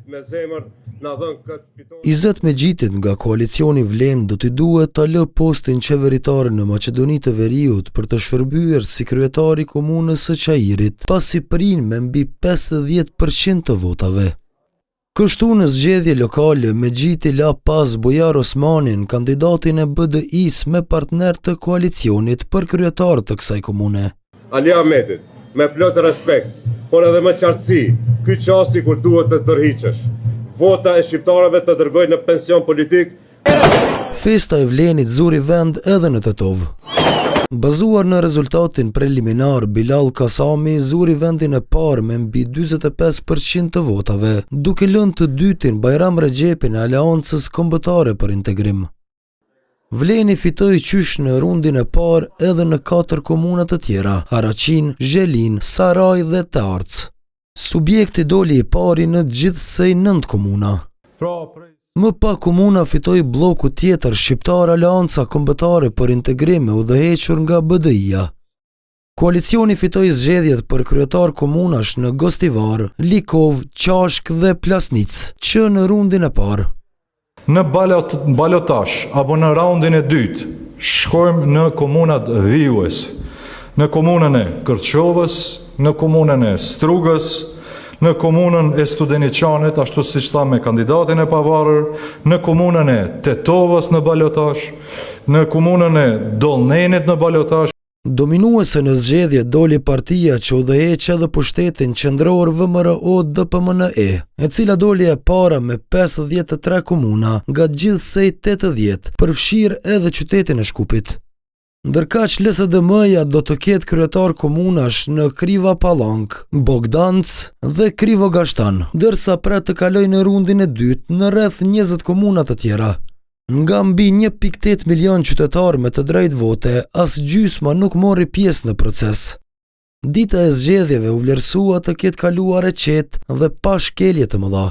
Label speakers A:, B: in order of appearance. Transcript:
A: me zemër na dhënë këtë fitore.
B: Izet Megjitit nga koalicioni Vlen do t'i duhet ta lë postin qeveritar në Maqedoni të Veriut për të shërbyer si kryetari i komunës së Qairit, pasi prin me mbi 50% të votave. Kështu në zgjedhje lokale, Megjiti la pas Bujar Osmanin, kandidatin e BDI-s me partner të koalicionit për kryetar të kësaj komune.
A: Ali Ahmetit, me plot respekt, por edhe me qartësi, ky qasti kur duhet të tërhiqesh. Vota e shqiptarëve të dërgojnë në pension politik.
B: Festa e Vlenit zuri vend edhe në Tetov. Bazuar në rezultatin preliminar, Bilal Kasami zuri vendin e parë me mbi 45% të votave, duke lënë të dytin Bajram Regjepin e Aleancës Kombëtare për Integrim. Vleni fitoi qysh në rundin e parë edhe në 4 komuna të tjera, Haraqin, Zhelin, Saraj dhe Tarc. Subjekti doli i pari në gjithsej 9 komuna. Më pa komuna fitoi bloku tjetër shqiptar Aleanca Kombëtare për Integrim e udhëhequr nga BDI-ja. Koalicioni fitoi zgjedhjet për kryetar komunash në Gostivar, Likov, Qashk dhe Plasnic, që në rundin e parë.
C: Në balotash apo në raundin e dytë, shkojmë në komunat vijues, në komunën e Kërçovës, në komunën e Strugës, në komunën e Studeniçanit, ashtu siç tha me kandidatin e pavarur, në komunën e Tetovës në balotash, në komunën e Dollnenit në balotash.
B: Dominuese në zgjedhje doli partia që udhëheq edhe pushtetin qendror VMRO-DPMNE, e cila doli e para me 53 komuna nga gjithsej 80, përfshirë edhe qytetin e Shkupit. Ndërkaq LSDM-ja do të ketë kryetar komunash në Kriva Pallank, Bogdanc dhe Krivogashtan, ndërsa pret të kalojë në rundin e dytë në rreth 20 komuna të tjera. Nga mbi 1.8 milion qytetar me të drejtë vote, as gjysma nuk mori pjesë në proces. Dita e zgjedhjeve u vlerësua të ketë kaluar e qetë dhe pa shkelje të mëdha.